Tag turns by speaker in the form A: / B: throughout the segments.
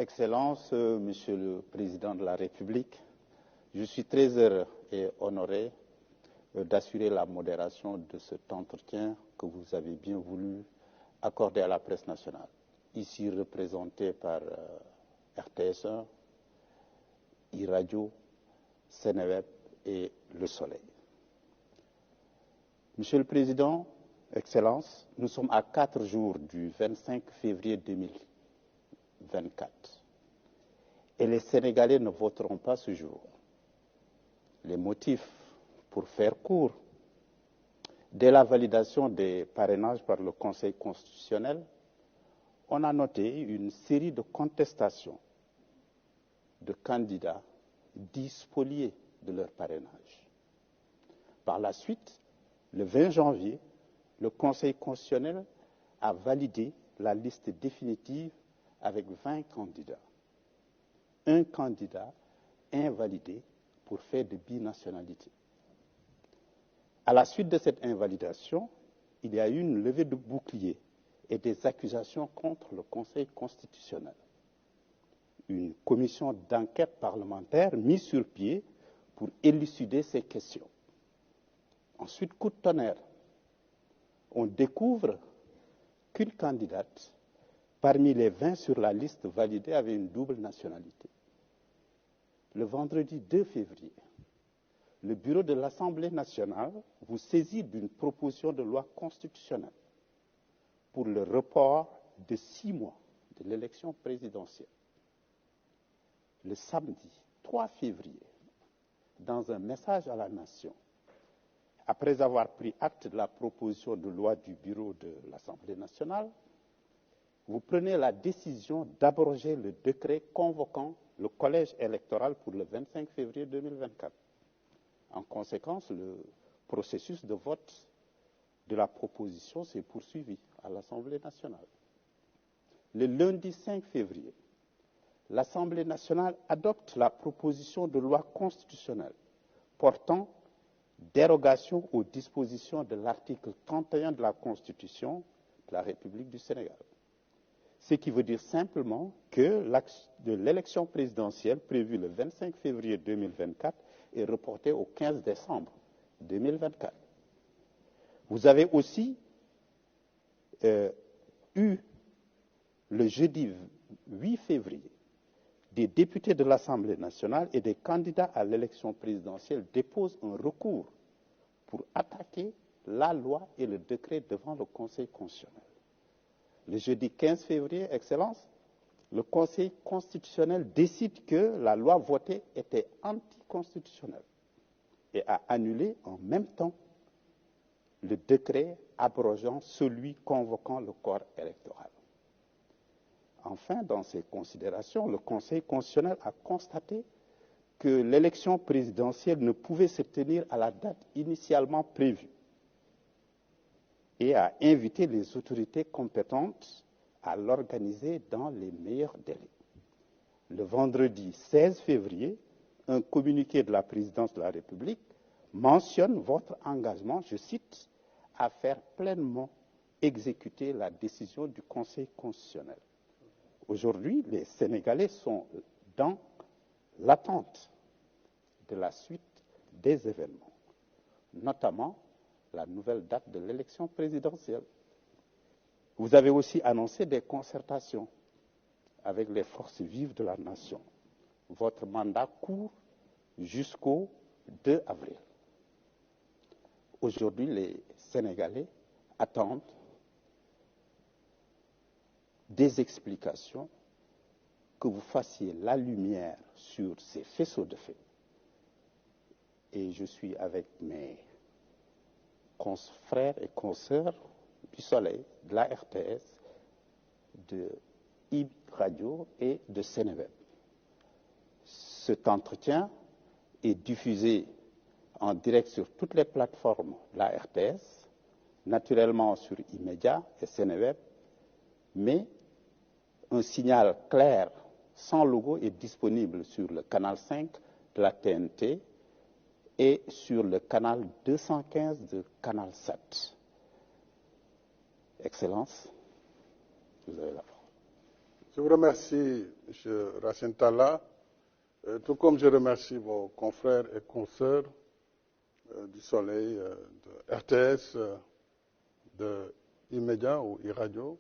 A: Excellences, Monsieur le Président de la République, je suis très heureux et honoré d'assurer la modération de cet entretien que vous avez bien voulu accorder à la presse nationale, ici représentée par RTS1, iRadio, Seneweb et Le Soleil. Monsieur le Président, Excellences, nous sommes à 4 jours du 25 février 2024 et les Sénégalais ne voteront pas ce jour. Les motifs, pour faire court, dès la validation des parrainages par le Conseil constitutionnel, on a noté une série de contestations de candidats dits spoliés de leur parrainage. Par la suite, le 20 janvier, le Conseil constitutionnel a validé la liste définitive avec 20 candidats. Un candidat invalidé pour fait de binationalité. À la suite de cette invalidation, il y a eu une levée de bouclier et des accusations contre le Conseil constitutionnel. Une commission d'enquête parlementaire mise sur pied pour élucider ces questions. Ensuite, coup de tonnerre, on découvre qu'une candidate parmi les 20 sur la liste validée avait une double nationalité. Le vendredi 2 février, le bureau de l'Assemblée nationale vous saisit d'une proposition de loi constitutionnelle pour le report de 6 mois de l'élection présidentielle. Le samedi 3 février, dans un message à la nation, après avoir pris acte de la proposition de loi du bureau de l'Assemblée nationale, vous prenez la décision d'abroger le décret convoquant le collège électoral pour le 25 février 2024. En conséquence, le processus de vote de la proposition s'est poursuivi à l'Assemblée nationale. Le lundi 5 février, l'Assemblée nationale adopte la proposition de loi constitutionnelle portant dérogation aux dispositions de l'article 31 de la Constitution de la République du Sénégal. Ce qui veut dire simplement que l'élection présidentielle prévue le 25 février 2024 est reportée au 15 décembre 2024. Vous avez aussi eu le jeudi 8 février des députés de l'Assemblée nationale et des candidats à l'élection présidentielle déposent un recours pour attaquer la loi et le décret devant le Conseil constitutionnel. Le jeudi 15 février, Excellence, le Conseil constitutionnel décide que la loi votée était anticonstitutionnelle et a annulé en même temps le décret abrogeant celui convoquant le corps électoral. Enfin, dans ses considérations, le Conseil constitutionnel a constaté que l'élection présidentielle ne pouvait se tenir à la date initialement prévue et a invité les autorités compétentes à l'organiser dans les meilleurs délais. Le vendredi 16 février, un communiqué de la présidence de la République mentionne votre engagement, je cite, à faire pleinement exécuter la décision du Conseil constitutionnel. Aujourd'hui, les Sénégalais sont dans l'attente de la suite des événements, notamment la nouvelle date de l'élection présidentielle. Vous avez aussi annoncé des concertations avec les forces vives de la nation. Votre mandat court jusqu'au 2 avril. Aujourd'hui, les Sénégalais attendent des explications, que vous fassiez la lumière sur ces faisceaux de faits. Et je suis avec mes frères et consoeurs du Soleil, de la RTS, de iRadio et de Seneweb. Cet entretien est diffusé en direct sur toutes les plateformes de la RTS, naturellement sur iMédia et Seneweb, mais un signal clair, sans logo, est disponible sur le canal 5 de la TNT et sur le canal 215 de Canal 7. Excellence, vous avez la parole.
B: Je vous remercie, M. Racine Talla, tout comme je remercie vos confrères et consoeurs du Soleil, de RTS, de E-Media ou E-Radio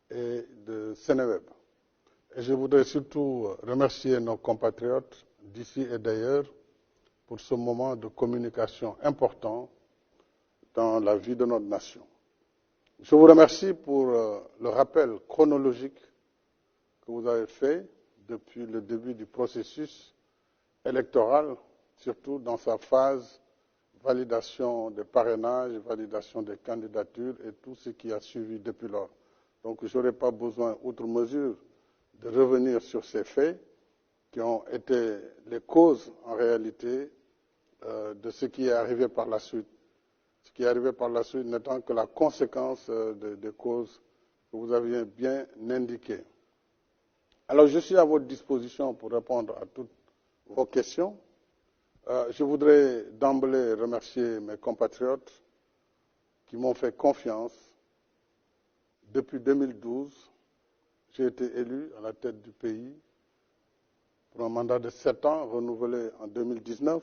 B: et de Sénéweb. Et je voudrais surtout remercier nos compatriotes d'ici et d'ailleurs pour ce moment de communication important dans la vie de notre nation. Je vous remercie pour le rappel chronologique que vous avez fait depuis le début du processus électoral, surtout dans sa phase validation des parrainages, validation des candidatures et tout ce qui a suivi depuis lors. Donc je n'aurai pas besoin, outre mesure, de revenir sur ces faits qui ont été les causes, en réalité, de ce qui est arrivé par la suite. Ce qui est arrivé par la suite n'étant que la conséquence des causes que vous aviez bien indiquées. Alors je suis à votre disposition pour répondre à toutes vos questions. Je voudrais d'emblée remercier mes compatriotes qui m'ont fait confiance. Depuis 2012, j'ai été élu à la tête du pays pour un mandat de 7 ans, renouvelé en 2019.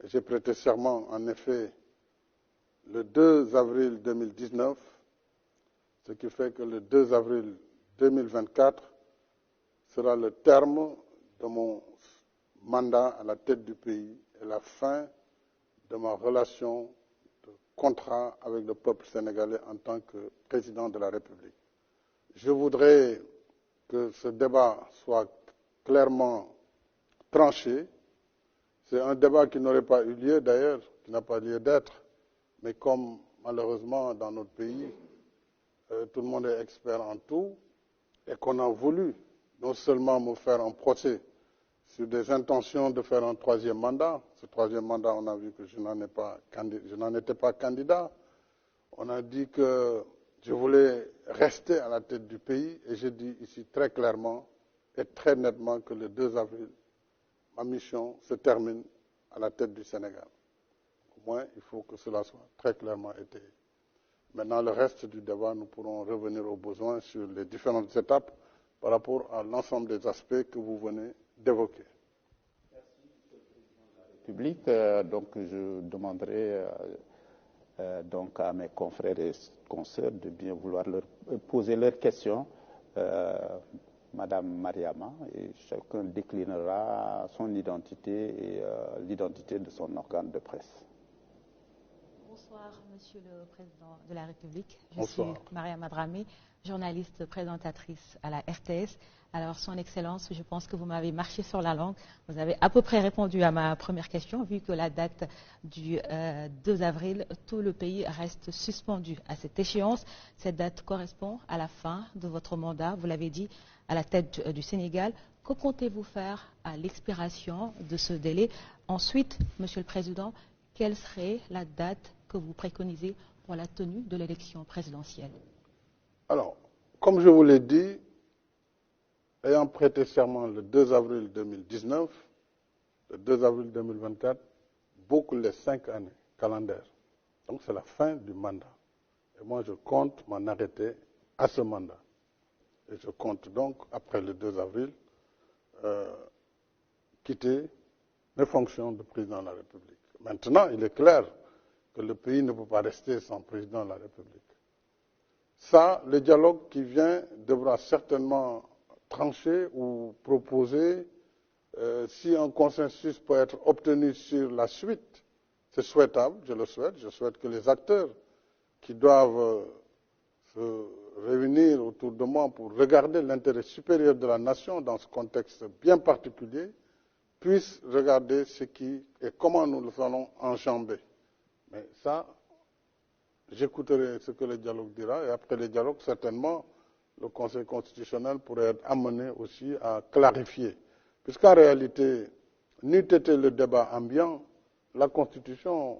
B: J'ai prêté serment, en effet, le 2 avril 2019, ce qui fait que le 2 avril 2024 sera le terme de mon mandat à la tête du pays et la fin de ma relation de contrat avec le peuple sénégalais en tant que président de la République. Je voudrais que ce débat soit clairement tranché. C'est un débat qui n'aurait pas eu lieu d'ailleurs, qui n'a pas lieu d'être, mais comme malheureusement dans notre pays, tout le monde est expert en tout, et qu'on a voulu non seulement me faire un procès sur des intentions de faire un troisième mandat. Ce troisième mandat, on a vu que je n'en étais pas candidat. On a dit que je voulais rester à la tête du pays et je dis ici très clairement et très nettement que le 2 avril, ma mission se termine à la tête du Sénégal. Au moins, il faut que cela soit très clairement étayé. Maintenant, le reste du débat, nous pourrons revenir aux besoins sur les différentes étapes par rapport à l'ensemble des aspects que vous venez d'évoquer.
A: Public, donc je demanderai donc à mes confrères et consoeurs de bien vouloir leur poser leurs questions. Madame Mariama, et chacun déclinera son identité et l'identité de son organe de presse.
C: Bonsoir, Monsieur le Président de la République. Je
B: Bonsoir.
C: suis Mariama Dramé, journaliste présentatrice à la RTS. Alors, Son Excellence, je pense que vous m'avez marché sur la langue. Vous avez à peu près répondu à ma première question, vu que la date du 2 avril, tout le pays reste suspendu à cette échéance. Cette date correspond à la fin de votre mandat, vous l'avez dit, à la tête du Sénégal. Que comptez-vous faire à l'expiration de ce délai? Ensuite, Monsieur le Président, quelle serait la date que vous préconisez pour la tenue de l'élection présidentielle?
B: Alors, comme je vous l'ai dit, ayant prêté serment le 2 avril 2019, le 2 avril 2024 boucle les 5 années calendaires. Donc c'est la fin du mandat. Et moi je compte m'en arrêter à ce mandat. Et je compte donc, après le 2 avril, quitter mes fonctions de président de la République. Maintenant, il est clair que le pays ne peut pas rester sans président de la République. Ça, le dialogue qui vient devra certainement trancher ou proposer, si un consensus peut être obtenu sur la suite, c'est souhaitable, je le souhaite. Je souhaite que les acteurs qui doivent se réunir autour de moi pour regarder l'intérêt supérieur de la nation dans ce contexte bien particulier puissent regarder ce qui et comment nous le allons enjamber. Mais ça, j'écouterai ce que le dialogue dira et après le dialogue, certainement, le Conseil constitutionnel pourrait être amené aussi à clarifier. Puisqu'en réalité, n'eût été le débat ambiant, la Constitution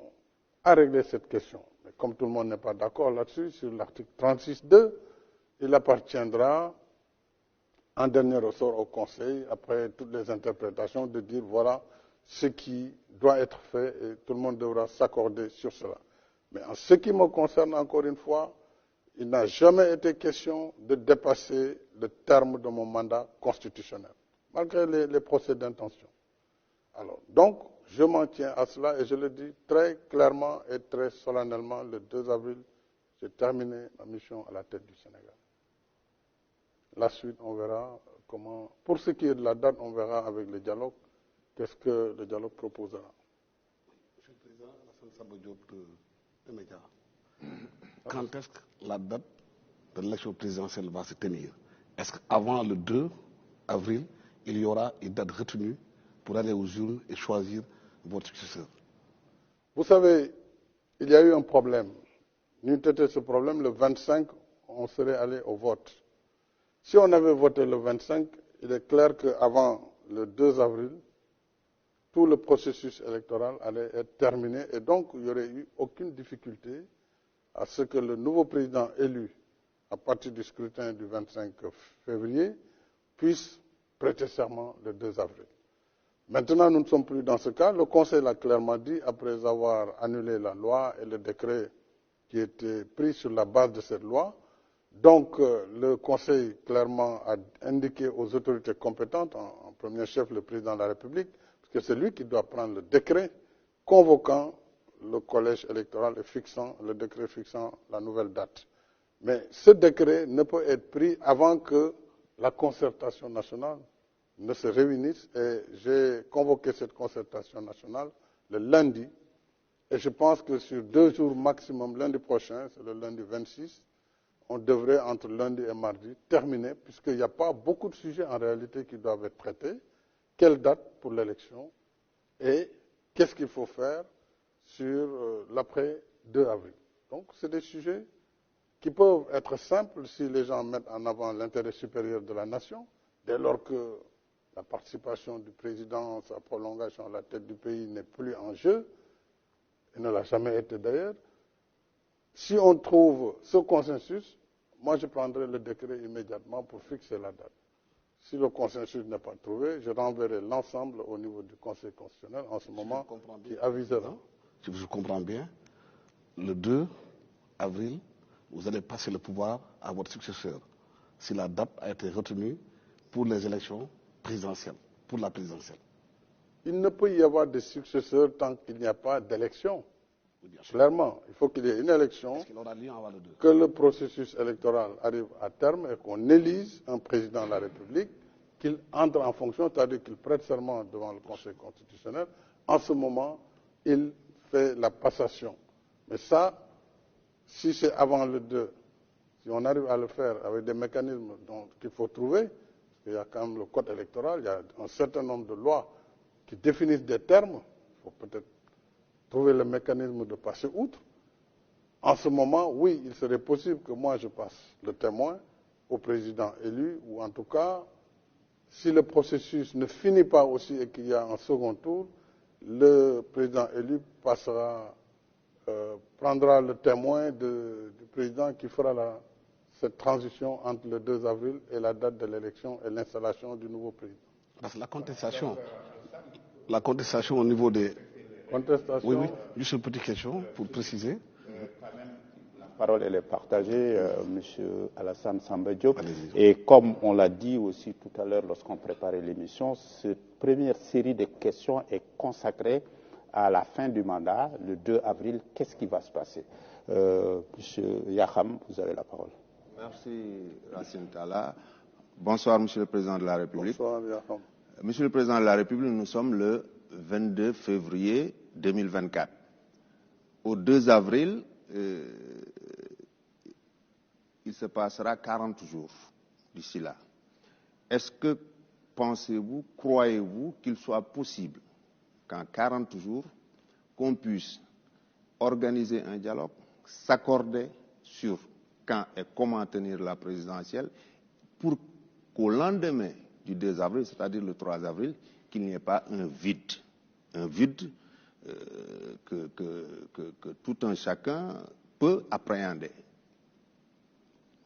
B: a réglé cette question. Mais comme tout le monde n'est pas d'accord là-dessus, sur l'article 36.2, il appartiendra en dernier ressort au Conseil, après toutes les interprétations, de dire voilà ce qui doit être fait et tout le monde devra s'accorder sur cela. Mais en ce qui me concerne, encore une fois, il n'a jamais été question de dépasser le terme de mon mandat constitutionnel, malgré les procès d'intention. Alors, donc, je m'en tiens à cela et je le dis très clairement et très solennellement, le 2 avril, j'ai terminé ma mission à la tête du Sénégal. La suite, on verra comment. Pour ce qui est de la date, on verra avec le dialogue, qu'est-ce que le dialogue proposera.
D: Monsieur le Président, Alassane Samba Diop de Média. Quand est-ce que la date de l'élection présidentielle va se tenir? Est-ce qu'avant le 2 avril, il y aura une date retenue pour aller aux urnes et choisir votre successeur?
B: Vous savez, il y a eu un problème. N'eût été ce problème, le 25, on serait allé au vote. Si on avait voté le 25, il est clair qu'avant le 2 avril, tout le processus électoral allait être terminé et donc il n'y aurait eu aucune difficulté à ce que le nouveau président élu à partir du scrutin du 25 février puisse prêter serment le 2 avril. Maintenant, nous ne sommes plus dans ce cas. Le Conseil l'a clairement dit, après avoir annulé la loi et le décret qui était pris sur la base de cette loi. Donc, le Conseil clairement a indiqué aux autorités compétentes, en premier chef le président de la République, parce que c'est lui qui doit prendre le décret convoquant le collège électoral et fixant le décret fixant la nouvelle date. Mais ce décret ne peut être pris avant que la concertation nationale ne se réunisse et j'ai convoqué cette concertation nationale le lundi et je pense que sur 2 jours maximum, lundi prochain, c'est le lundi 26, on devrait entre lundi et mardi terminer puisqu'il n'y a pas beaucoup de sujets en réalité qui doivent être traités. Quelle date pour l'élection et qu'est-ce qu'il faut faire sur l'après 2 avril. Donc c'est des sujets qui peuvent être simples si les gens mettent en avant l'intérêt supérieur de la nation, dès lors que la participation du président, sa prolongation à la tête du pays n'est plus en jeu, et ne l'a jamais été d'ailleurs. Si on trouve ce consensus, moi je prendrai le décret immédiatement pour fixer la date. Si le consensus n'est pas trouvé, je renverrai l'ensemble au niveau du Conseil constitutionnel en ce moment qui avisera.
D: Si je comprends bien, le 2 avril, vous allez passer le pouvoir à votre successeur, si la date a été retenue pour les élections présidentielles, pour la présidentielle.
B: Il ne peut y avoir de successeur tant qu'il n'y a pas d'élection. Clairement, il faut qu'il y ait une élection, que le processus électoral arrive à terme et qu'on élise un président de la République, qu'il entre en fonction, c'est-à-dire qu'il prête serment devant le Conseil constitutionnel. En ce moment, il fait la passation. Mais ça, si c'est avant le 2, si on arrive à le faire avec des mécanismes qu'il faut trouver, parce qu'il y a quand même le code électoral, il y a un certain nombre de lois qui définissent des termes, il faut peut-être trouver le mécanisme de passer outre. En ce moment, oui, il serait possible que moi je passe le témoin au président élu, ou en tout cas, si le processus ne finit pas aussi et qu'il y a un second tour, le président élu prendra le témoin du président qui fera cette transition entre le 2 avril et la date de l'élection et l'installation du nouveau président.
D: Parce que la contestation au niveau des...
B: Contestation.
D: Oui, juste une petite question pour préciser.
A: La parole elle est partagée, M. Alassane Samba Diop. Et comme on l'a dit aussi tout à l'heure lorsqu'on préparait l'émission, cette première série de questions est consacrée à la fin du mandat, le 2 avril. Qu'est-ce qui va se passer? M. Yaham, vous avez la parole.
E: Merci, Racine Talla. Bonsoir, Monsieur le Président de la République.
B: Bonsoir, Yaham.
E: Monsieur le Président de la République, nous sommes le 22 février 2024. Au 2 avril, il se passera 40 jours d'ici là. Est-ce que pensez-vous, croyez-vous qu'il soit possible qu'en 40 jours, qu'on puisse organiser un dialogue, s'accorder sur quand et comment tenir la présidentielle, pour qu'au lendemain du 2 avril, c'est-à-dire le 3 avril, qu'il n'y ait pas un vide que tout un chacun peut appréhender.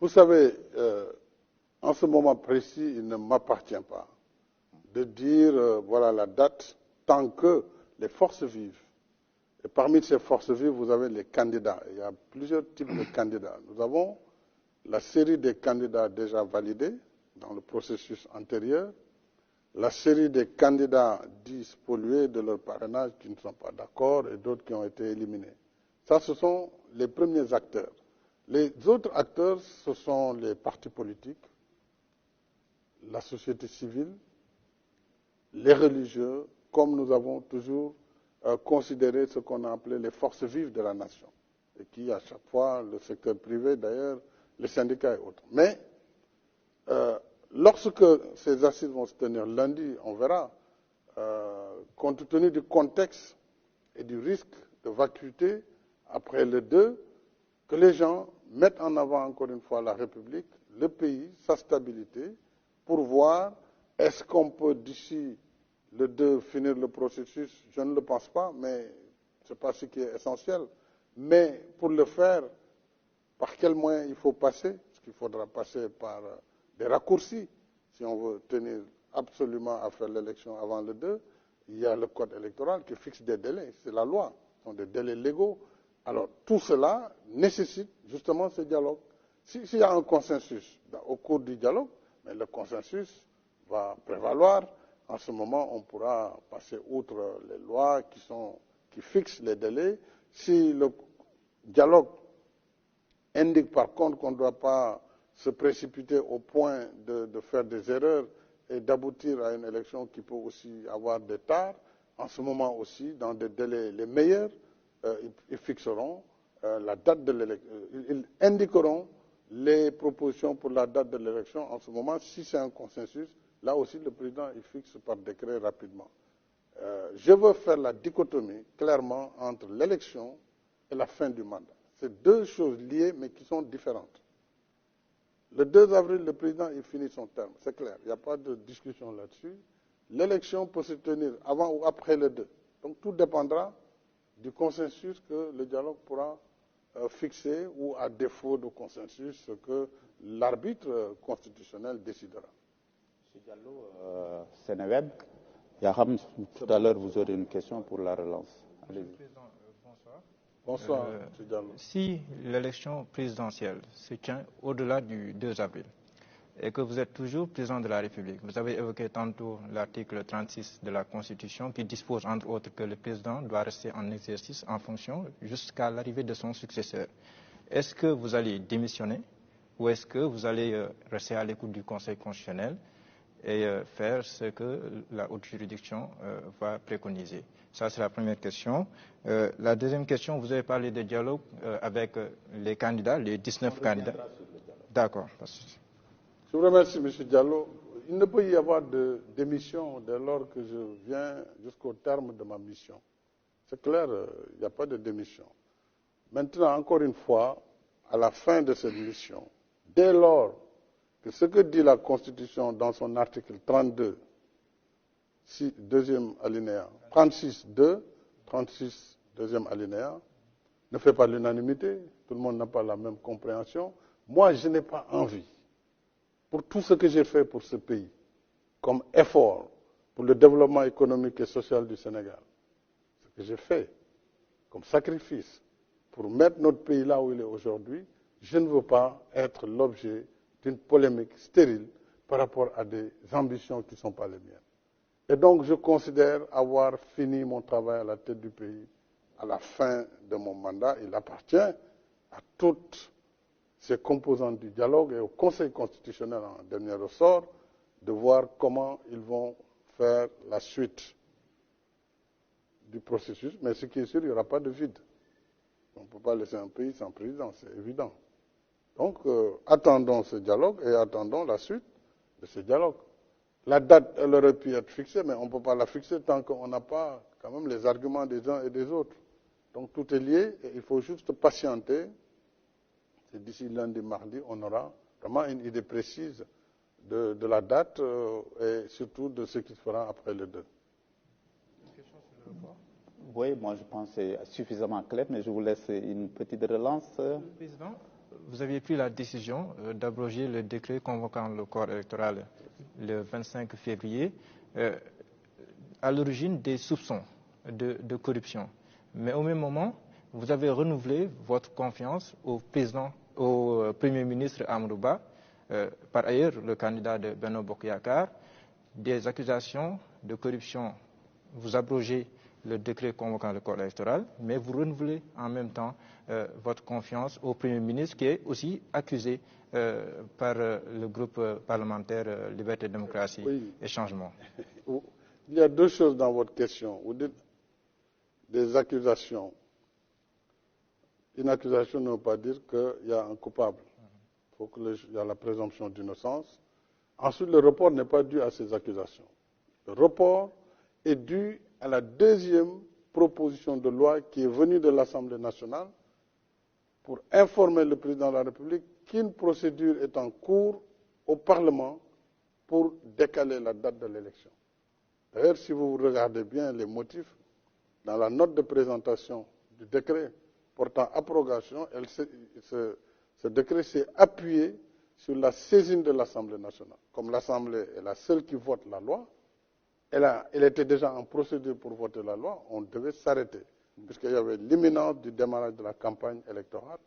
B: Vous savez, en ce moment précis, il ne m'appartient pas de dire voilà la date tant que les forces vives. Et parmi ces forces vives, vous avez les candidats. Il y a plusieurs types de candidats. Nous avons la série des candidats déjà validés dans le processus antérieur, la série des candidats dits spoliés de leur parrainage qui ne sont pas d'accord et d'autres qui ont été éliminés. Ça, ce sont les premiers acteurs. Les autres acteurs, ce sont les partis politiques, la société civile, les religieux, comme nous avons toujours considéré ce qu'on a appelé les forces vives de la nation, et qui, à chaque fois, le secteur privé, d'ailleurs, les syndicats et autres. Mais lorsque ces assises vont se tenir lundi, on verra, compte tenu du contexte et du risque de vacuité après le 2, que les gens mettent en avant encore une fois la République, le pays, sa stabilité, pour voir est-ce qu'on peut d'ici le 2 finir le processus. Je ne le pense pas, mais ce n'est pas ce qui est essentiel. Mais pour le faire, par quels moyens il faut passer? Parce qu'il faudra passer par des raccourcis si on veut tenir absolument à faire l'élection avant le 2. Il y a le code électoral qui fixe des délais, c'est la loi, ce sont des délais légaux. Alors tout cela nécessite justement ce dialogue. S'il y a un consensus au cours du dialogue, mais le consensus va prévaloir. En ce moment, on pourra passer outre les lois qui fixent les délais. Si le dialogue indique par contre qu'on ne doit pas se précipiter au point de faire des erreurs et d'aboutir à une élection qui peut aussi avoir des tares, en ce moment aussi, dans des délais les meilleurs, ils fixeront la date de l'élection. Ils indiqueront les propositions pour la date de l'élection. En ce moment, si c'est un consensus, là aussi le président il fixe par décret rapidement. Je veux faire la dichotomie clairement entre l'élection et la fin du mandat. C'est deux choses liées mais qui sont différentes. Le 2 avril, le président il finit son terme, c'est clair, il n'y a pas de discussion là-dessus. L'élection peut se tenir avant ou après le 2. Donc tout dépendra du consensus que le dialogue pourra fixer ou à défaut de consensus ce que l'arbitre constitutionnel décidera.
A: M. Diallo, Sénéweb, Yaham, tout à l'heure vous aurez une question pour la relance.
F: Monsieur le Président, bonsoir.
B: Bonsoir, M. Diallo.
F: Si l'élection présidentielle se tient au-delà du 2 avril et que vous êtes toujours président de la République, vous avez évoqué tantôt l'article 36 de la Constitution qui dispose entre autres que le président doit rester en exercice en fonction jusqu'à l'arrivée de son successeur. Est-ce que vous allez démissionner ou est-ce que vous allez rester à l'écoute du Conseil constitutionnel et faire ce que la haute juridiction va préconiser? Ça, c'est la première question. La deuxième question, vous avez parlé de dialogue avec les candidats, les 19 candidats. D'accord.
B: Je vous remercie, M. Diallo. Il ne peut y avoir de démission dès lors que je viens jusqu'au terme de ma mission. C'est clair, il n'y a pas de démission. Maintenant, encore une fois, à la fin de cette mission, dès lors que ce que dit la Constitution dans son article 32, deuxième alinéa, 36, 2, 36, deuxième alinéa, ne fait pas l'unanimité, tout le monde n'a pas la même compréhension. Moi, je n'ai pas envie, pour tout ce que j'ai fait pour ce pays, comme effort pour le développement économique et social du Sénégal, ce que j'ai fait comme sacrifice pour mettre notre pays là où il est aujourd'hui, je ne veux pas être l'objet d'une polémique stérile par rapport à des ambitions qui ne sont pas les miennes. Et donc, je considère avoir fini mon travail à la tête du pays à la fin de mon mandat. Il appartient à toutes ces composantes du dialogue et au Conseil constitutionnel en dernier ressort de voir comment ils vont faire la suite du processus. Mais ce qui est sûr, il n'y aura pas de vide. On ne peut pas laisser un pays sans président, c'est évident. Donc, attendons ce dialogue et attendons la suite de ce dialogue. La date, elle aurait pu être fixée, mais on ne peut pas la fixer tant qu'on n'a pas quand même les arguments des uns et des autres. Donc, tout est lié et il faut juste patienter. Et d'ici lundi, mardi, on aura vraiment une idée précise de la date et surtout de ce qui se fera après le 2.
F: Une question sur le report.
A: Oui, moi je pense que c'est suffisamment clair, mais je vous laisse une petite relance.
F: Monsieur le Président, vous aviez pris la décision d'abroger le décret convoquant le corps électoral le 25 février, à l'origine des soupçons de corruption. Mais au même moment, vous avez renouvelé votre confiance au président au Premier ministre Amadou Ba, par ailleurs le candidat de Benno Bokk Yakaar, des accusations de corruption. Vous abrogez le décret convoquant le corps électoral, mais vous renouvelez en même temps votre confiance au Premier ministre qui est aussi accusé par le groupe parlementaire Liberté, Démocratie et Changement.
B: Il y a deux choses dans votre question. Vous dites des accusations. Une accusation ne veut pas dire qu'il y a un coupable. Il faut qu'il y ait la présomption d'innocence. Ensuite, le report n'est pas dû à ces accusations. Le report est dû à la deuxième proposition de loi qui est venue de l'Assemblée nationale pour informer le président de la République qu'une procédure est en cours au Parlement pour décaler la date de l'élection. D'ailleurs, si vous regardez bien les motifs, dans la note de présentation du décret portant abrogation, ce décret s'est appuyé sur la saisine de l'Assemblée nationale. Comme l'Assemblée est la seule qui vote la loi, elle était déjà en procédure pour voter la loi, on devait s'arrêter, puisqu'il y avait l'imminence du démarrage de la campagne électorale.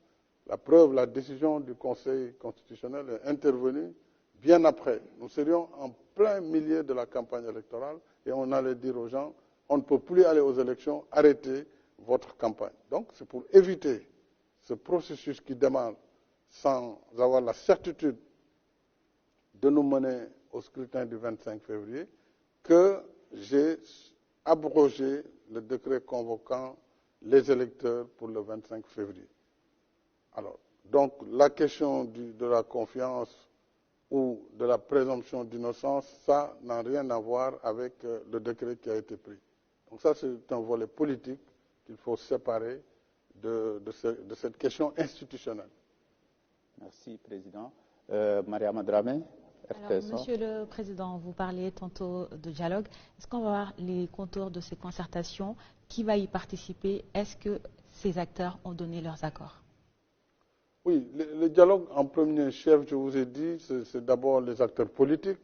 B: La preuve, la décision du Conseil constitutionnel est intervenue bien après. Nous serions en plein milieu de la campagne électorale et on allait dire aux gens, on ne peut plus aller aux élections, arrêtez votre campagne. Donc c'est pour éviter ce processus qui démarre sans avoir la certitude de nous mener au scrutin du 25 février que j'ai abrogé le décret convoquant les électeurs pour le 25 février. Alors, donc la question de la confiance ou de la présomption d'innocence, ça n'a rien à voir avec le décret qui a été pris. Donc ça, c'est un volet politique qu'il faut séparer de cette question institutionnelle.
A: Merci, Président. Mariama Dramé,
C: Alors, Monsieur le Président, vous parliez tantôt de dialogue. Est-ce qu'on va voir les contours de ces concertations? Qui va y participer? Est-ce que ces acteurs ont donné leurs accords?
B: Oui, le dialogue en premier chef, je vous ai dit, c'est d'abord les acteurs politiques,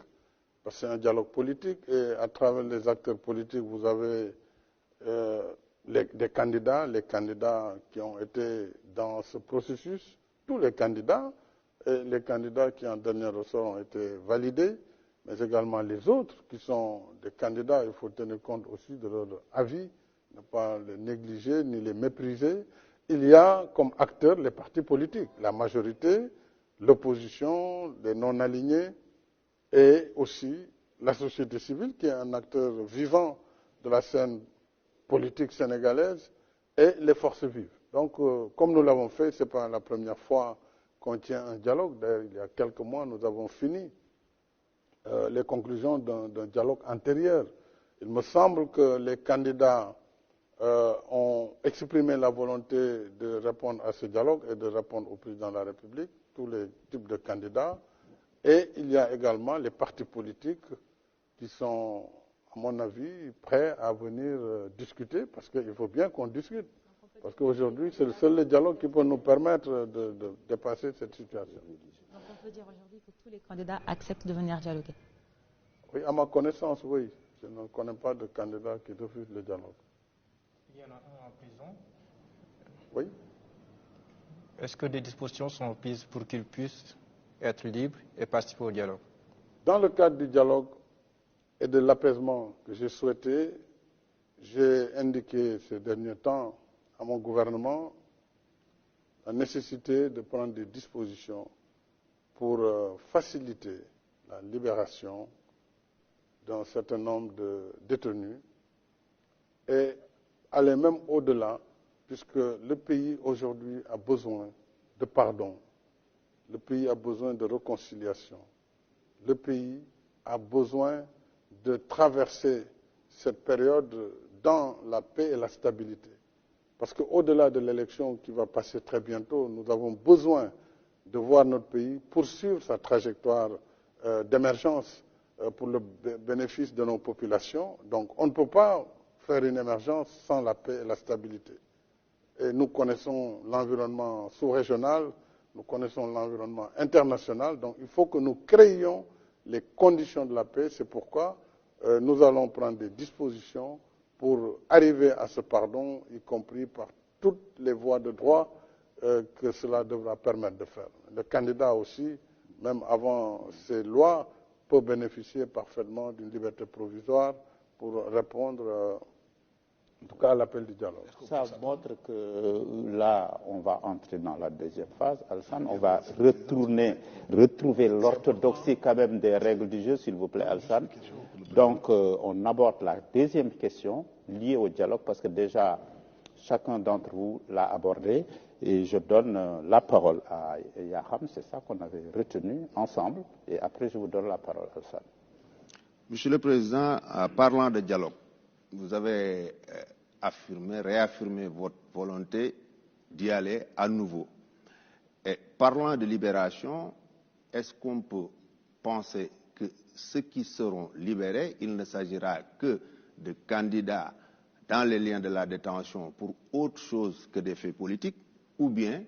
B: parce que c'est un dialogue politique, et à travers les acteurs politiques, vous avez des candidats, les candidats qui ont été dans ce processus, tous les candidats, et les candidats qui en dernier ressort ont été validés, mais également les autres qui sont des candidats, il faut tenir compte aussi de leur avis, ne pas les négliger ni les mépriser. Il y a comme acteurs les partis politiques, la majorité, l'opposition, les non-alignés et aussi la société civile qui est un acteur vivant de la scène politique sénégalaise et les forces vives. Donc, comme nous l'avons fait, ce n'est pas la première fois qu'on tient un dialogue. D'ailleurs, il y a quelques mois, nous avons fini les conclusions d'un dialogue antérieur. Il me semble que les candidats ont exprimé la volonté de répondre à ce dialogue et de répondre au président de la République, tous les types de candidats. Et il y a également les partis politiques qui sont, à mon avis, prêts à venir discuter, parce qu'il faut bien qu'on discute. Parce qu'aujourd'hui, c'est seul le dialogue qui peut nous permettre de dépasser cette situation.
C: Donc on peut dire aujourd'hui que tous les candidats acceptent de venir dialoguer?
B: Oui, à ma connaissance, oui. Je ne connais pas de candidat qui refuse le dialogue.
F: Il y en a un en prison.
B: Oui.
F: Est-ce que des dispositions sont prises pour qu'il puisse être libre et participer au dialogue?
B: Dans le cadre du dialogue et de l'apaisement que j'ai souhaité, j'ai indiqué ces derniers temps à mon gouvernement la nécessité de prendre des dispositions pour faciliter la libération d'un certain nombre de détenus et aller même au-delà, puisque le pays aujourd'hui a besoin de pardon, le pays a besoin de réconciliation, le pays a besoin de traverser cette période dans la paix et la stabilité. Parce qu'au-delà de l'élection qui va passer très bientôt, nous avons besoin de voir notre pays poursuivre sa trajectoire d'émergence pour le bénéfice de nos populations. Donc on ne peut pas faire une émergence sans la paix et la stabilité. Et nous connaissons l'environnement sous-régional, nous connaissons l'environnement international, donc il faut que nous créions les conditions de la paix. C'est pourquoi nous allons prendre des dispositions pour arriver à ce pardon, y compris par toutes les voies de droit que cela devra permettre de faire. Le candidat aussi, même avant ces lois, peut bénéficier parfaitement d'une liberté provisoire pour répondre, en tout cas, à l'appel du dialogue.
A: Ça montre que là, on va entrer dans la deuxième phase. Alassane, on va retrouver l'orthodoxie quand même des règles du jeu, s'il vous plaît, Alassane. Donc, on aborde la deuxième question liée au dialogue, parce que déjà, chacun d'entre vous l'a abordé. Et je donne la parole à Yaham, c'est ça qu'on avait retenu ensemble. Et après, je vous donne la parole, Alassane.
E: Monsieur le Président, parlant de dialogue, vous avez réaffirmé votre volonté d'y aller à nouveau. Et parlant de libération, est-ce qu'on peut penser que ceux qui seront libérés, il ne s'agira que de candidats dans les liens de la détention pour autre chose que des faits politiques, ou bien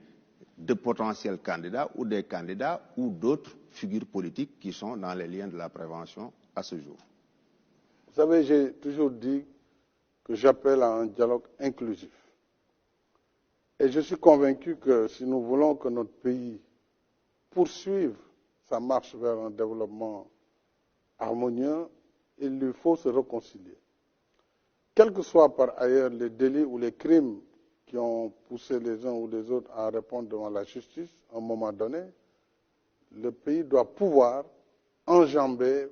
E: de potentiels candidats ou des candidats ou d'autres figures politiques qui sont dans les liens de la prévention à ce jour?
B: Vous savez, j'ai toujours dit que j'appelle à un dialogue inclusif. Et je suis convaincu que si nous voulons que notre pays poursuive sa marche vers un développement harmonieux, il lui faut se réconcilier. Quels que soient par ailleurs les délits ou les crimes qui ont poussé les uns ou les autres à répondre devant la justice, à un moment donné, le pays doit pouvoir enjamber,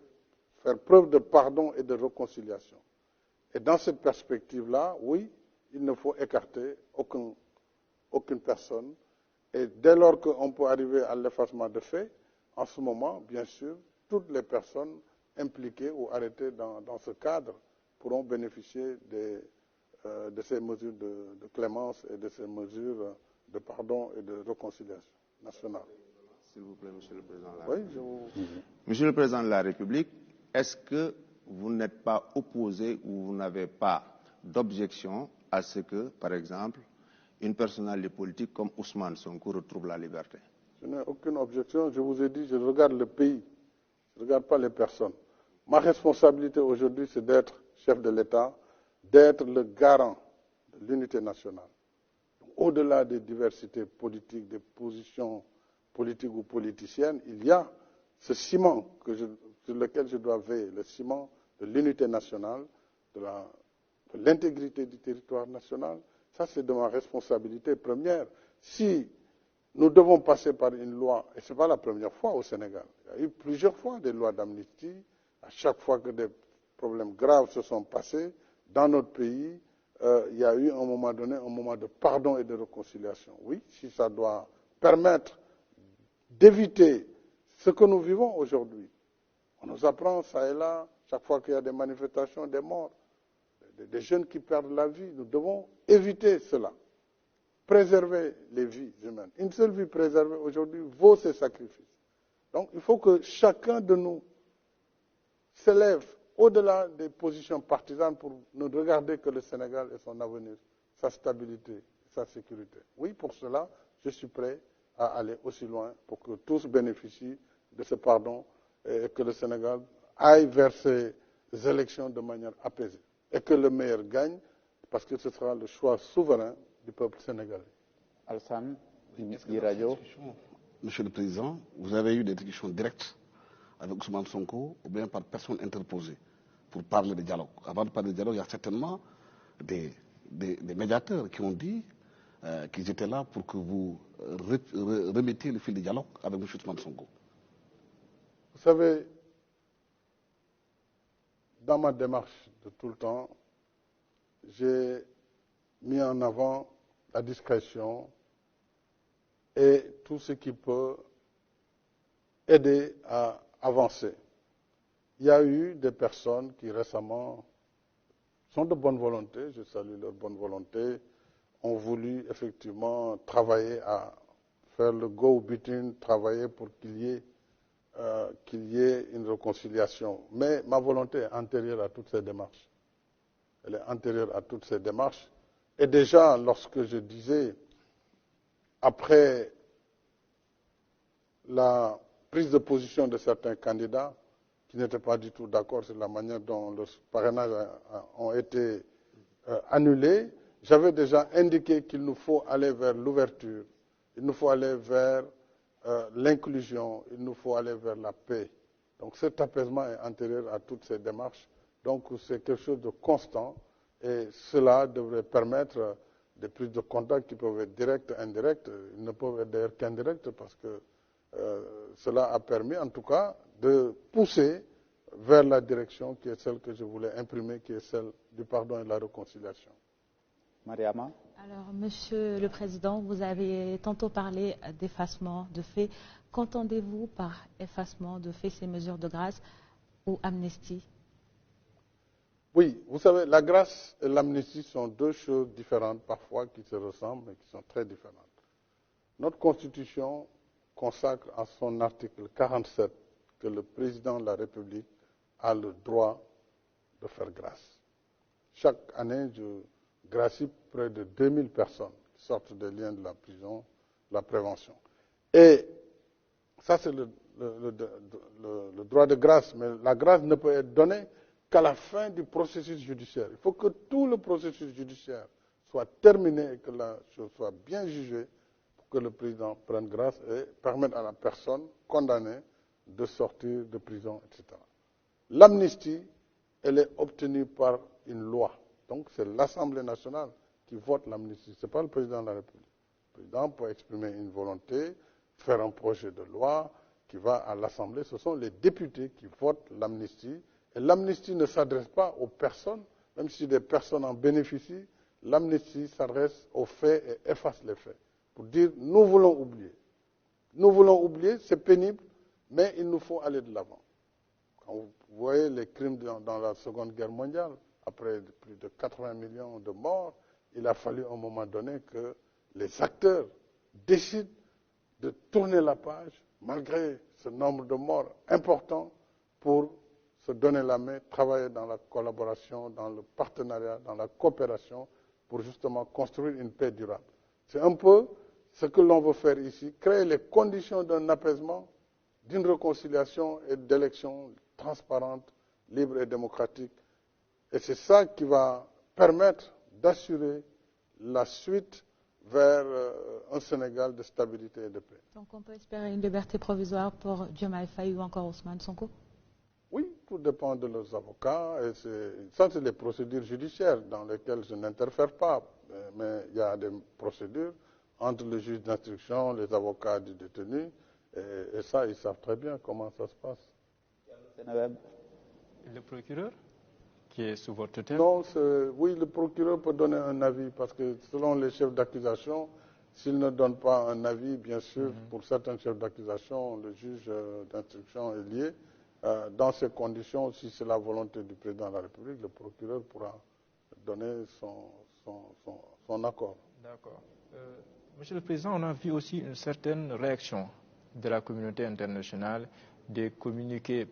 B: faire preuve de pardon et de réconciliation. Et dans cette perspective-là, oui, il ne faut écarter aucune personne. Et dès lors qu'on peut arriver à l'effacement de faits, en ce moment, bien sûr, toutes les personnes impliquées ou arrêtées dans ce cadre pourront bénéficier de ces mesures de clémence et de ces mesures de pardon et de réconciliation nationale.
E: S'il vous plaît, Monsieur le Président de la
B: République.
E: Monsieur le Président de la République, est-ce que vous n'êtes pas opposé ou vous n'avez pas d'objection à ce que, par exemple, une personnalité politique comme Ousmane Sonko retrouve la liberté?
B: Je n'ai aucune objection. Je vous ai dit, je regarde le pays. Je ne regarde pas les personnes. Ma responsabilité aujourd'hui, c'est d'être chef de l'État, d'être le garant de l'unité nationale. Au-delà des diversités politiques, des positions politiques ou politiciennes, il y a ce ciment sur lequel je dois veiller, le ciment de l'unité nationale, de l'intégrité du territoire national. Ça, c'est de ma responsabilité première. Si nous devons passer par une loi, et ce n'est pas la première fois au Sénégal, il y a eu plusieurs fois des lois d'amnistie, à chaque fois que des problèmes graves se sont passés, dans notre pays, il y a eu à un moment donné un moment de pardon et de réconciliation. Oui, si ça doit permettre d'éviter ce que nous vivons aujourd'hui. On nous apprend ça et là, chaque fois qu'il y a des manifestations, des morts, des jeunes qui perdent la vie. Nous devons éviter cela, préserver les vies humaines. Une seule vie préservée aujourd'hui vaut ses sacrifices. Donc il faut que chacun de nous s'élève au-delà des positions partisanes pour ne regarder que le Sénégal et son avenir, sa stabilité, sa sécurité. Oui, pour cela, je suis prêt à aller aussi loin pour que tous bénéficient de ce pardon et que le Sénégal aille vers ces élections de manière apaisée. Et que le meilleur gagne, parce que ce sera le choix souverain du peuple sénégalais.
A: Alassane,
D: Monsieur le Président, vous avez eu des discussions directes avec Ousmane Sonko ou bien par personne interposée pour parler de dialogue. Avant de parler de dialogue, il y a certainement des médiateurs qui ont dit qu'ils étaient là pour que vous remettiez le fil du dialogue avec M. Ousmane Sonko.
B: Vous savez, dans ma démarche de tout le temps, j'ai mis en avant la discrétion et tout ce qui peut aider à avancer. Il y a eu des personnes qui récemment sont de bonne volonté, je salue leur bonne volonté, ont voulu effectivement travailler à faire le go-between, travailler pour qu'il y ait une réconciliation. Mais ma volonté est antérieure à toutes ces démarches. Elle est antérieure à toutes ces démarches. Et déjà, lorsque je disais, après la prise de position de certains candidats qui n'étaient pas du tout d'accord sur la manière dont leurs parrainages ont été annulés, j'avais déjà indiqué qu'il nous faut aller vers l'ouverture il nous faut aller vers l'inclusion, il nous faut aller vers la paix. Donc cet apaisement est antérieur à toutes ces démarches. Donc c'est quelque chose de constant et cela devrait permettre des prises de contact qui peuvent être directes, indirectes. Ils ne peuvent être d'ailleurs qu'indirectes parce que cela a permis en tout cas de pousser vers la direction qui est celle que je voulais imprimer, qui est celle du pardon et de la réconciliation.
A: Mariama?
C: Alors, Monsieur le Président, vous avez tantôt parlé d'effacement de faits. Qu'entendez-vous par effacement de faits, ces mesures de grâce ou amnistie?
B: Oui, vous savez, la grâce et l'amnistie sont deux choses différentes parfois qui se ressemblent mais qui sont très différentes. Notre Constitution consacre en son article 47 que le président de la République a le droit de faire grâce. Chaque année, je gracie près de 2000 personnes qui sortent des liens de la prison, de la prévention. Et ça, c'est le droit de grâce, mais la grâce ne peut être donnée qu'à la fin du processus judiciaire. Il faut que tout le processus judiciaire soit terminé et que la chose soit bien jugée pour que le président prenne grâce et permette à la personne condamnée de sortir de prison, etc. L'amnistie, elle est obtenue par une loi. Donc c'est l'Assemblée nationale qui vote l'amnistie, ce n'est pas le président de la République. Le président peut exprimer une volonté, faire un projet de loi qui va à l'Assemblée. Ce sont les députés qui votent l'amnistie. Et l'amnistie ne s'adresse pas aux personnes, même si des personnes en bénéficient. L'amnistie s'adresse aux faits et efface les faits. Pour dire, nous voulons oublier. Nous voulons oublier, c'est pénible, mais il nous faut aller de l'avant. Quand vous voyez les crimes dans la Seconde Guerre mondiale, après plus de 80 millions de morts, il a fallu à un moment donné que les acteurs décident de tourner la page, malgré ce nombre de morts important, pour se donner la main, travailler dans la collaboration, dans le partenariat, dans la coopération, pour justement construire une paix durable. C'est un peu ce que l'on veut faire ici, créer les conditions d'un apaisement, d'une réconciliation et d'élections transparentes, libres et démocratiques. Et c'est ça qui va permettre d'assurer la suite vers un Sénégal de stabilité et de paix.
C: Donc on peut espérer une liberté provisoire pour Diomaye Faye ou encore Ousmane Sonko?
B: Oui, tout dépend de leurs avocats. Et ça, c'est les procédures judiciaires dans lesquelles je n'interfère pas. Mais il y a des procédures entre le juge d'instruction, les avocats du détenu. Et ça, ils savent très bien comment ça se passe.
F: Le procureur qui est sous votre tutelle?
B: Non, oui, le procureur peut donner un avis parce que selon les chefs d'accusation, s'il ne donne pas un avis, bien sûr, pour certains chefs d'accusation, le juge d'instruction est lié. Dans ces conditions, si c'est la volonté du président de la République, le procureur pourra donner son accord.
F: D'accord. Monsieur le Président, on a vu aussi une certaine réaction de la communauté internationale, des communiqués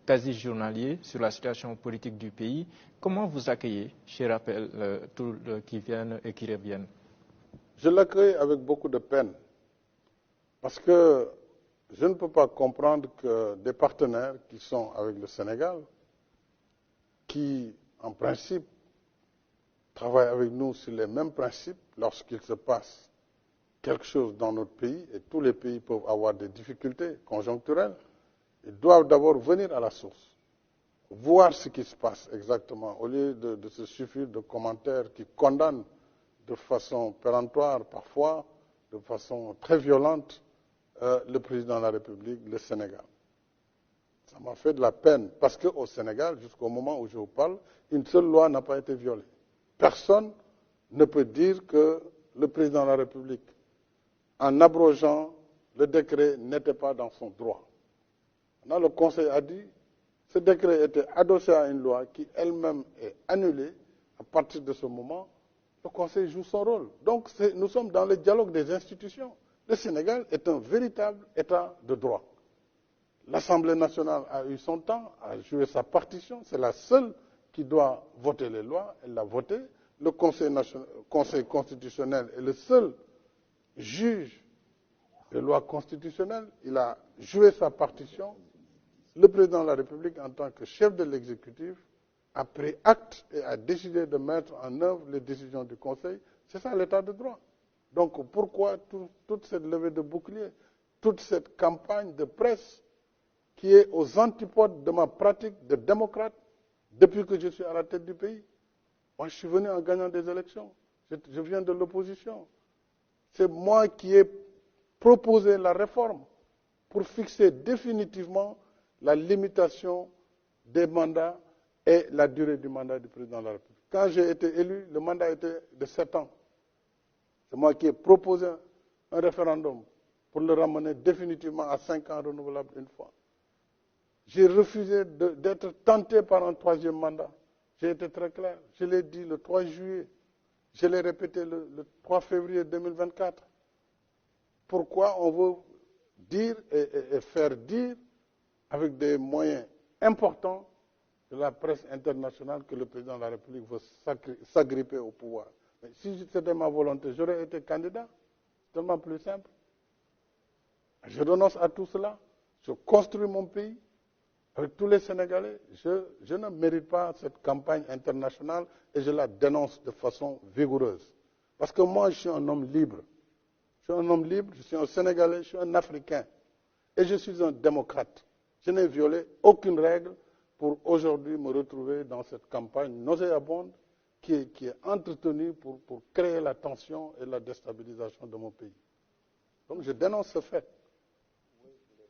F: quasi journaliers sur la situation politique du pays. Comment vous accueillez, je rappelle, tous qui viennent et qui reviennent?
B: Je l'accueille avec beaucoup de peine, parce que je ne peux pas comprendre que des partenaires qui sont avec le Sénégal, qui en principe travaillent avec nous sur les mêmes principes, lorsqu'il se passe quelque chose dans notre pays, et tous les pays peuvent avoir des difficultés conjoncturelles, ils doivent d'abord venir à la source, voir ce qui se passe exactement, au lieu de se suffire de commentaires qui condamnent de façon péremptoire, parfois de façon très violente, le président de la République, le Sénégal. Ça m'a fait de la peine, parce qu'au Sénégal, jusqu'au moment où je vous parle, une seule loi n'a pas été violée. Personne ne peut dire que le président de la République, en abrogeant le décret, n'était pas dans son droit. Là, le Conseil a dit que ce décret était adossé à une loi qui elle-même est annulée. À partir de ce moment, le Conseil joue son rôle. Donc, nous sommes dans le dialogue des institutions. Le Sénégal est un véritable État de droit. L'Assemblée nationale a eu son temps, a joué sa partition. C'est la seule qui doit voter les lois. Elle l'a voté. Le Conseil constitutionnel est le seul juge des lois constitutionnelles. Il a joué sa partition. Le président de la République, en tant que chef de l'exécutif, a pris acte et a décidé de mettre en œuvre les décisions du Conseil. C'est ça l'état de droit. Donc pourquoi toute cette levée de bouclier, toute cette campagne de presse qui est aux antipodes de ma pratique de démocrate depuis que je suis à la tête du pays? Moi, je suis venu en gagnant des élections. Je viens de l'opposition. C'est moi qui ai proposé la réforme pour fixer définitivement la limitation des mandats et la durée du mandat du président de la République. Quand j'ai été élu, le mandat était de 7 ans. C'est moi qui ai proposé un référendum pour le ramener définitivement à 5 ans renouvelables une fois. J'ai refusé d'être tenté par un 3e mandat. J'ai été très clair. Je l'ai dit le 3 juillet. Je l'ai répété le 3 février 2024. Pourquoi on veut dire et faire dire avec des moyens importants de la presse internationale que le président de la République veut s'agripper au pouvoir? Mais si c'était ma volonté, j'aurais été candidat. C'est tellement plus simple. Je renonce à tout cela. Je construis mon pays avec tous les Sénégalais. Je ne mérite pas cette campagne internationale et je la dénonce de façon vigoureuse. Parce que moi, je suis un homme libre. Je suis un homme libre, je suis un Sénégalais, je suis un Africain. Et je suis un démocrate. Je n'ai violé aucune règle pour aujourd'hui me retrouver dans cette campagne nauséabonde qui est entretenue pour créer la tension et la déstabilisation de mon pays. Donc je dénonce ce fait.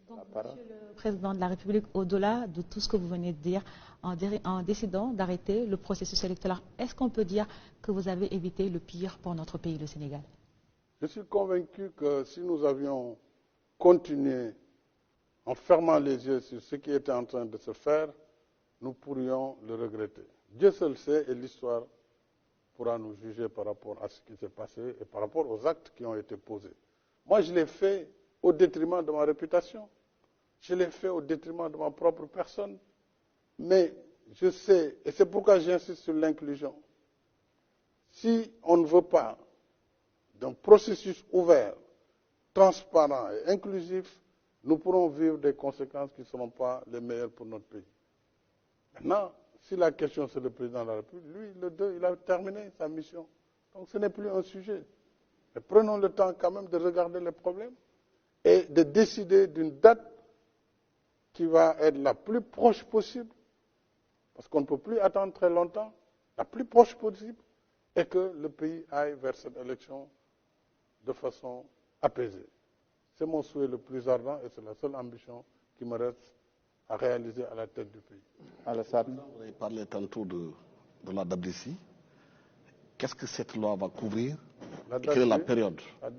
C: Donc, Monsieur le Président de la République, au-delà de tout ce que vous venez de dire, en décidant d'arrêter le processus électoral, est-ce qu'on peut dire que vous avez évité le pire pour notre pays, le Sénégal?
B: Je suis convaincu que si nous avions continué en fermant les yeux sur ce qui était en train de se faire, nous pourrions le regretter. Dieu seul sait et l'histoire pourra nous juger par rapport à ce qui s'est passé et par rapport aux actes qui ont été posés. Moi, je l'ai fait au détriment de ma réputation. Je l'ai fait au détriment de ma propre personne. Mais je sais, et c'est pourquoi j'insiste sur l'inclusion, si on ne veut pas d'un processus ouvert, transparent et inclusif, nous pourrons vivre des conséquences qui ne seront pas les meilleures pour notre pays. Maintenant, si la question c'est le président de la République, lui, le 2, il a terminé sa mission. Donc ce n'est plus un sujet. Mais prenons le temps quand même de regarder les problèmes et de décider d'une date qui va être la plus proche possible, parce qu'on ne peut plus attendre très longtemps, la plus proche possible, et que le pays aille vers cette élection de façon apaisée. C'est mon souhait le plus ardent et c'est la seule ambition qui me reste à réaliser à la tête du pays.
A: Alassane,
D: vous avez parlé tantôt de la date d'ici. Qu'est-ce que cette loi va couvrir? Quelle est la période? La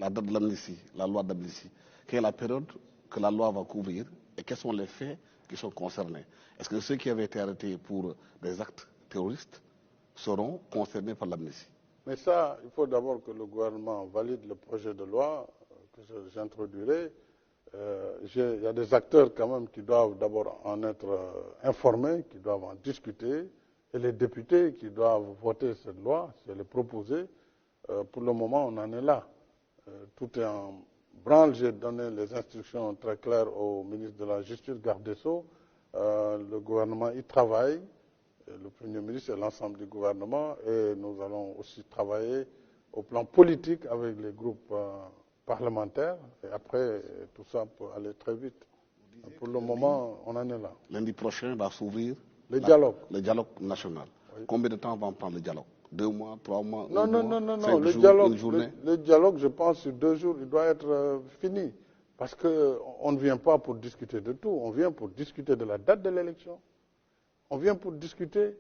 D: date de l'amnistie, la loi d'amnistie. Quelle est la période que la loi va couvrir et quels sont les faits qui sont concernés? Est-ce que ceux qui avaient été arrêtés pour des actes terroristes seront concernés par l'amnistie?
B: Mais ça, il faut d'abord que le gouvernement valide le projet de loi que j'introduirai. Il y a des acteurs quand même qui doivent d'abord en être informés, qui doivent en discuter, et les députés qui doivent voter cette loi, si elle est proposée. Pour le moment, on en est là. Tout est en branle. J'ai donné les instructions très claires au ministre de la Justice, garde des Sceaux. Le gouvernement y travaille, le Premier ministre et l'ensemble du gouvernement, et nous allons aussi travailler au plan politique avec les groupes parlementaires, et après, tout ça peut aller très vite. Pour le moment, on en est là.
D: Lundi prochain va s'ouvrir
B: le dialogue
D: national.
B: Oui.
D: Combien de temps va prendre le dialogue? 2 mois, 3 mois,
B: non,
D: 1
B: non,
D: mois,
B: non,
D: 5
B: le
D: jours,
B: dialogue,
D: une journée?
B: le dialogue, je pense, sur 2 jours, il doit être fini. Parce qu'on ne vient pas pour discuter de tout, on vient pour discuter de la date de l'élection. On vient pour discuter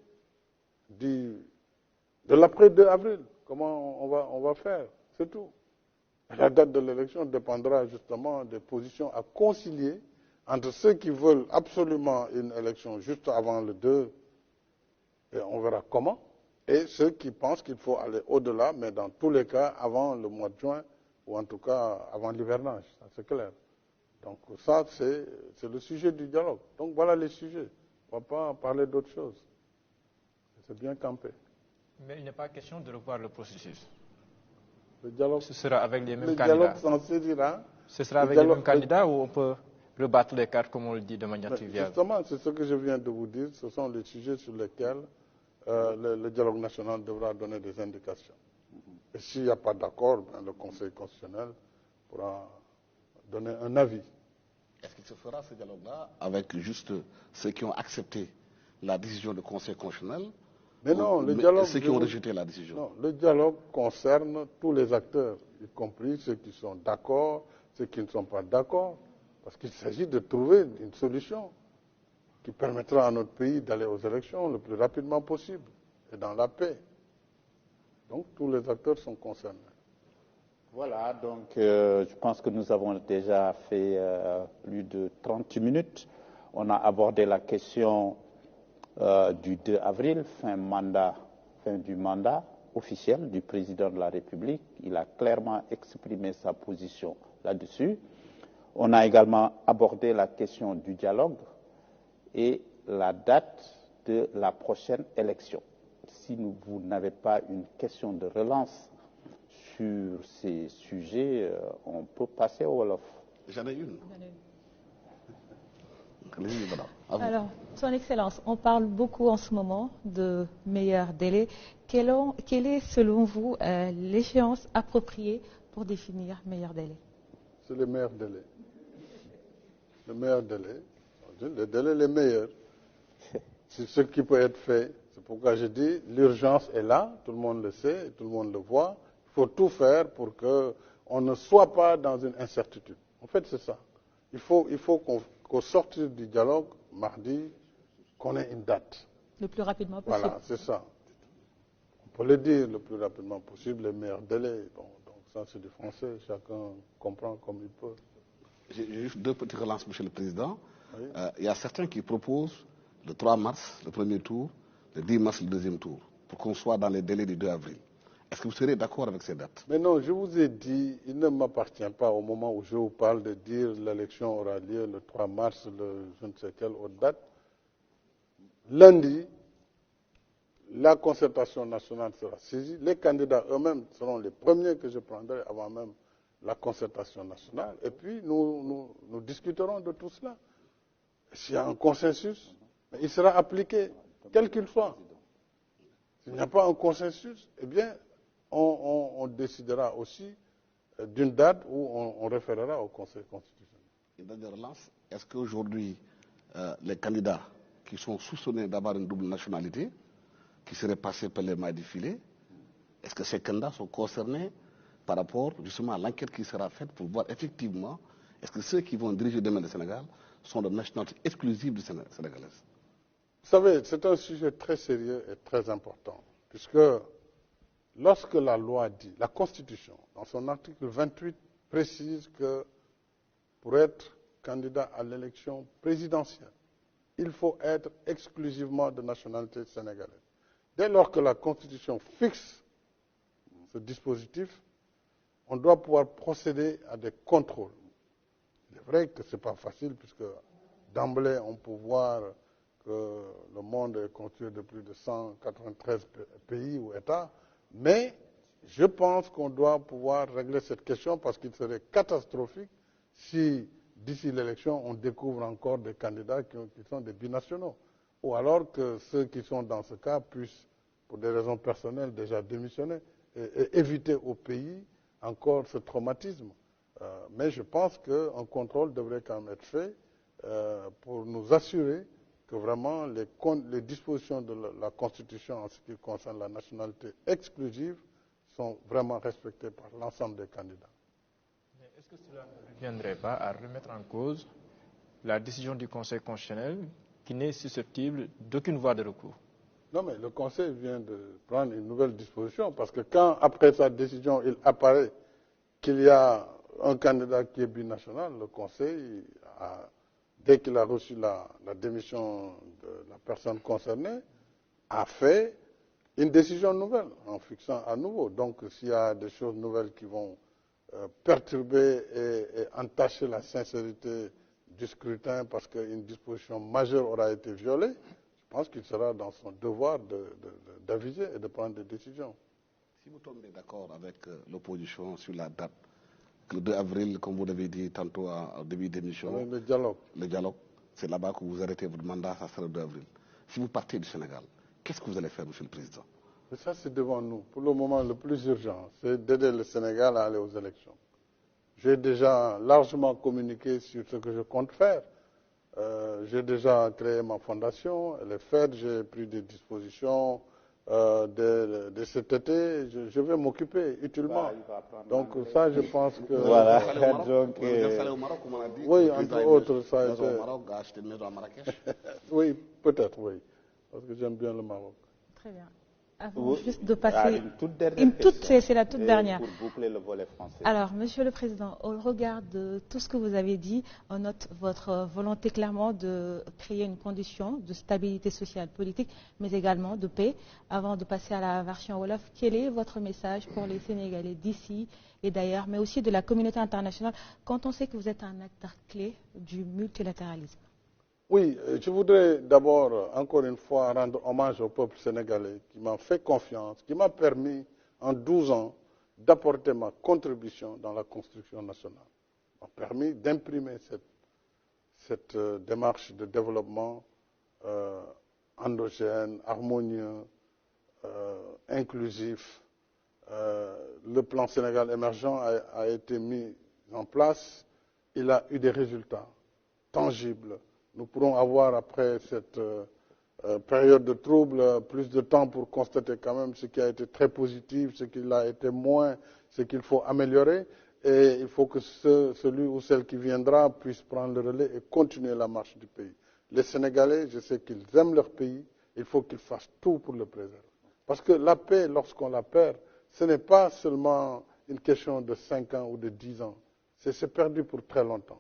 B: de l'après 2 avril, comment on va faire, c'est tout. La date de l'élection dépendra justement des positions à concilier entre ceux qui veulent absolument une élection juste avant le 2, et on verra comment, et ceux qui pensent qu'il faut aller au-delà, mais dans tous les cas avant le mois de juin, ou en tout cas avant l'hivernage, c'est clair. Donc ça, c'est le sujet du dialogue. Donc voilà les sujets. On ne va pas parler d'autre chose. C'est bien campé.
F: Mais il n'est pas question de revoir le processus.
B: Le dialogue,
F: Ce sera avec les mêmes candidats.
B: Le dialogue s'en saisira.
F: Ce sera avec les mêmes candidats ou on peut rebattre les cartes comme on le dit de manière triviale?
B: Justement, c'est ce que je viens de vous dire. Ce sont les sujets sur lesquels le dialogue national devra donner des indications. Et s'il n'y a pas d'accord, le Conseil constitutionnel pourra donner un avis.
D: Est-ce qu'il se fera ce dialogue-là avec juste ceux qui ont accepté la décision du Conseil constitutionnel?
B: Mais non, le dialogue...
D: Ceux qui ont rejeté la décision.
B: Non, le dialogue concerne tous les acteurs, y compris ceux qui sont d'accord, ceux qui ne sont pas d'accord, parce qu'il s'agit de trouver une solution qui permettra à notre pays d'aller aux élections le plus rapidement possible et dans la paix. Donc tous les acteurs sont concernés.
A: Voilà, donc je pense que nous avons déjà fait plus de 30 minutes. On a abordé la question du 2 avril, fin du mandat officiel du président de la République. Il a clairement exprimé sa position là-dessus. On a également abordé la question du dialogue et la date de la prochaine élection. Si vous n'avez pas une question de relance sur ces sujets, on peut passer au Wolof.
D: J'en ai une.
C: Alors, Son Excellence, on parle beaucoup en ce moment de meilleur délai. Quelle est, selon vous, l'échéance appropriée pour définir meilleur délai?
B: C'est le meilleur délai. Le meilleur délai. Le délai le meilleur. C'est ce qui peut être fait. C'est pourquoi je dis l'urgence est là, tout le monde le sait, tout le monde le voit. Il faut tout faire pour qu'on ne soit pas dans une incertitude. En fait, c'est ça. Il faut qu'au sortir du dialogue, mardi, qu'on ait une date.
C: Le plus rapidement possible.
B: Voilà, c'est ça. On peut le dire le plus rapidement possible, le meilleur délai. Bon, donc ça, c'est du français, chacun comprend comme il peut.
D: J'ai juste deux petites relances, Monsieur le Président.
B: Oui.
D: Il y a certains qui proposent le 3 mars, le premier tour, le 10 mars, le deuxième tour, pour qu'on soit dans les délais du 2 avril. Est-ce que vous serez d'accord avec ces dates?
B: Mais non, je vous ai dit, il ne m'appartient pas au moment où je vous parle de dire l'élection aura lieu le 3 mars, je ne sais quelle autre date. Lundi, la concertation nationale sera saisie. Les candidats eux-mêmes seront les premiers que je prendrai avant même la concertation nationale. Et puis, nous discuterons de tout cela. S'il y a un consensus, il sera appliqué, quel qu'il soit. S'il n'y a pas un consensus, eh bien, on décidera aussi d'une date où on référera au Conseil constitutionnel.
D: Une dernière relance. Est-ce qu'aujourd'hui, les candidats qui sont soupçonnés d'avoir une double nationalité, qui seraient passés par les mailles du filet, est-ce que ces candidats sont concernés par rapport justement à l'enquête qui sera faite pour voir effectivement, est-ce que ceux qui vont diriger demain le Sénégal sont de nationalité exclusive du sénégalaise?
B: Vous savez, c'est un sujet très sérieux et très important, puisque lorsque la loi dit, la Constitution, dans son article 28, précise que pour être candidat à l'élection présidentielle, il faut être exclusivement de nationalité sénégalaise. Dès lors que la Constitution fixe ce dispositif, on doit pouvoir procéder à des contrôles. Il est vrai que ce n'est pas facile, puisque d'emblée, on peut voir que le monde est constitué de plus de 193 pays ou États, mais je pense qu'on doit pouvoir régler cette question parce qu'il serait catastrophique si, d'ici l'élection, on découvre encore des candidats qui sont des binationaux. Ou alors que ceux qui sont dans ce cas puissent, pour des raisons personnelles, déjà démissionner et éviter au pays encore ce traumatisme. Mais je pense qu'un contrôle devrait quand même être fait pour nous assurer que vraiment les dispositions de la Constitution en ce qui concerne la nationalité exclusive sont vraiment respectées par l'ensemble des candidats.
F: Mais est-ce que cela ne viendrait pas à remettre en cause la décision du Conseil constitutionnel qui n'est susceptible d'aucune voie de recours?
B: Non, mais le Conseil vient de prendre une nouvelle disposition parce que quand, après sa décision, il apparaît qu'il y a un candidat qui est binational, le Conseil, dès qu'il a reçu la démission de la personne concernée, a fait une décision nouvelle en fixant à nouveau. Donc, s'il y a des choses nouvelles qui vont perturber et entacher la sincérité du scrutin parce qu'une disposition majeure aura été violée, je pense qu'il sera dans son devoir d'aviser et de prendre des décisions.
D: Si vous tombez d'accord avec l'opposition sur la date, le 2 avril, comme vous l'avez dit tantôt au début d'émission,
B: Le dialogue,
D: c'est là-bas que vous arrêtez votre mandat, ça sera le 2 avril. Si vous partez du Sénégal, qu'est-ce que vous allez faire, Monsieur le Président?
B: Et ça, c'est devant nous. Pour le moment, le plus urgent, c'est d'aider le Sénégal à aller aux élections. J'ai déjà largement communiqué sur ce que je compte faire. J'ai déjà créé ma fondation, elle est faite, j'ai pris des dispositions de cet été, je vais m'occuper utilement. Donc ça, je pense que...
A: Voilà, donc...
B: oui, entre autres, ça a été...
D: au Maroc, a acheté une maison à Marrakech.
B: Oui, peut-être, oui, parce que j'aime bien le Maroc.
C: Très bien. Avant juste de passer
A: c'est
C: la toute dernière.
A: Pour boucler le volet français.
C: Alors, Monsieur le Président, au regard de tout ce que vous avez dit, on note votre volonté clairement de créer une condition de stabilité sociale, politique, mais également de paix. Avant de passer à la version Wolof, quel est votre message pour les Sénégalais d'ici et d'ailleurs, mais aussi de la communauté internationale, quand on sait que vous êtes un acteur clé du multilatéralisme?
B: Oui, je voudrais d'abord, encore une fois, rendre hommage au peuple sénégalais qui m'a fait confiance, qui m'a permis, en 12 ans, d'apporter ma contribution dans la construction nationale. M'a permis d'imprimer cette démarche de développement endogène, harmonieux, inclusif. Le plan Sénégal émergent a été mis en place. Il a eu des résultats tangibles. Nous pourrons avoir, après cette période de trouble, plus de temps pour constater quand même ce qui a été très positif, ce qui a été moins, ce qu'il faut améliorer. Et il faut que celui ou celle qui viendra puisse prendre le relais et continuer la marche du pays. Les Sénégalais, je sais qu'ils aiment leur pays, il faut qu'ils fassent tout pour le préserver. Parce que la paix, lorsqu'on la perd, ce n'est pas seulement une question de 5 ans ou de 10 ans. C'est perdu pour très longtemps.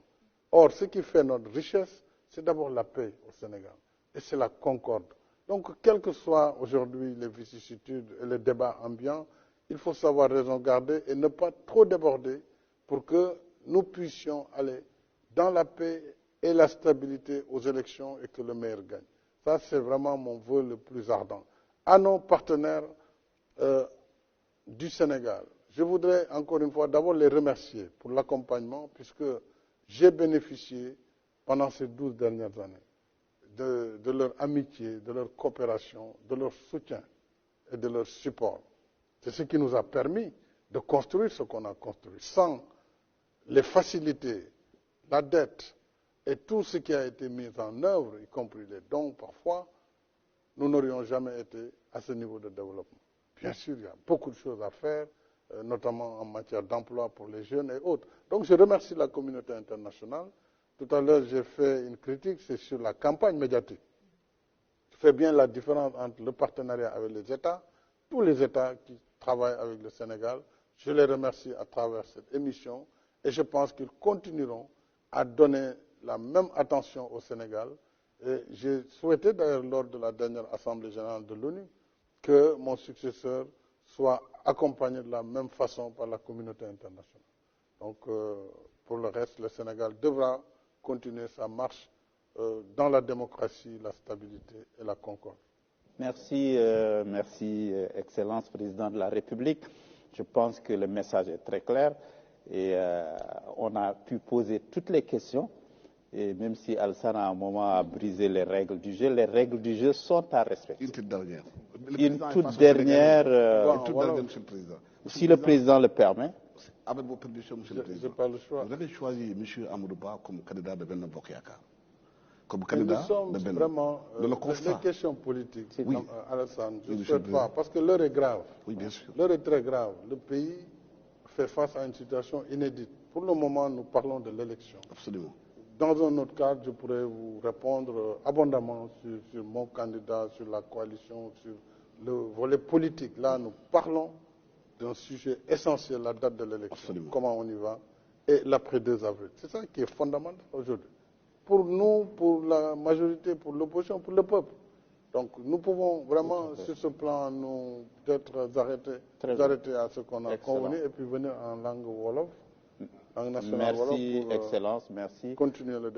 B: Or, ce qui fait notre richesse, c'est d'abord la paix au Sénégal. Et c'est la concorde. Donc, quelles que soient aujourd'hui les vicissitudes et les débats ambiants, il faut savoir raison garder et ne pas trop déborder pour que nous puissions aller dans la paix et la stabilité aux élections et que le meilleur gagne. Ça, c'est vraiment mon vœu le plus ardent. À nos partenaires du Sénégal, je voudrais encore une fois d'abord les remercier pour l'accompagnement, puisque j'ai bénéficié pendant ces 12 dernières années de leur amitié, de leur coopération, de leur soutien et de leur support. C'est ce qui nous a permis de construire ce qu'on a construit. Sans les facilités, la dette et tout ce qui a été mis en œuvre, y compris les dons parfois, nous n'aurions jamais été à ce niveau de développement. Bien sûr, il y a beaucoup de choses à faire, notamment en matière d'emploi pour les jeunes et autres. Donc je remercie la communauté internationale. Tout à l'heure, j'ai fait une critique, c'est sur la campagne médiatique. Je fais bien la différence entre le partenariat avec les États, tous les États qui travaillent avec le Sénégal. Je les remercie à travers cette émission et je pense qu'ils continueront à donner la même attention au Sénégal. Et j'ai souhaité d'ailleurs lors de la dernière Assemblée générale de l'ONU que mon successeur soit accompagné de la même façon par la communauté internationale. Donc, pour le reste, le Sénégal devra continuer sa marche dans la démocratie, la stabilité et la concorde.
A: Merci, Excellence Président de la République. Je pense que le message est très clair et on a pu poser toutes les questions. Et même si Alassane à un moment a brisé les règles du jeu sont à respecter.
D: Une toute dernière.
A: Une toute dernière,
D: Monsieur le Président.
A: Si le Président le permet.
D: Avec vos permissions, Monsieur le Président,
B: pas le choix.
D: Vous avez choisi M. Amadouba comme candidat de Benno Bokk Yakaar. Comme
B: Et
D: candidat
B: nous sommes
D: de Benno.
B: vraiment
D: le constat.
B: les questions politiques,
D: Oui.
B: Alassane, je ne
D: Oui,
B: souhaite pas, parce que l'heure est grave.
D: Oui, bien sûr.
B: L'heure est très grave. Le pays fait face à une situation inédite. Pour le moment, nous parlons de l'élection.
D: Absolument.
B: Dans un autre cadre, je pourrais vous répondre abondamment sur mon candidat, sur la coalition, sur le volet politique. Là, nous parlons d'un sujet essentiel, la date de l'élection, comment on y va, et l'après 2 avril. C'est ça qui est fondamental aujourd'hui. Pour nous, pour la majorité, pour l'opposition, pour le peuple. Donc nous pouvons vraiment, sur ce plan, nous peut-être arrêter à ce qu'on a convenu et puis venir en langue Wolof, langue nationale Wolof,
A: Merci, Excellence, merci.
B: Continuer le débat.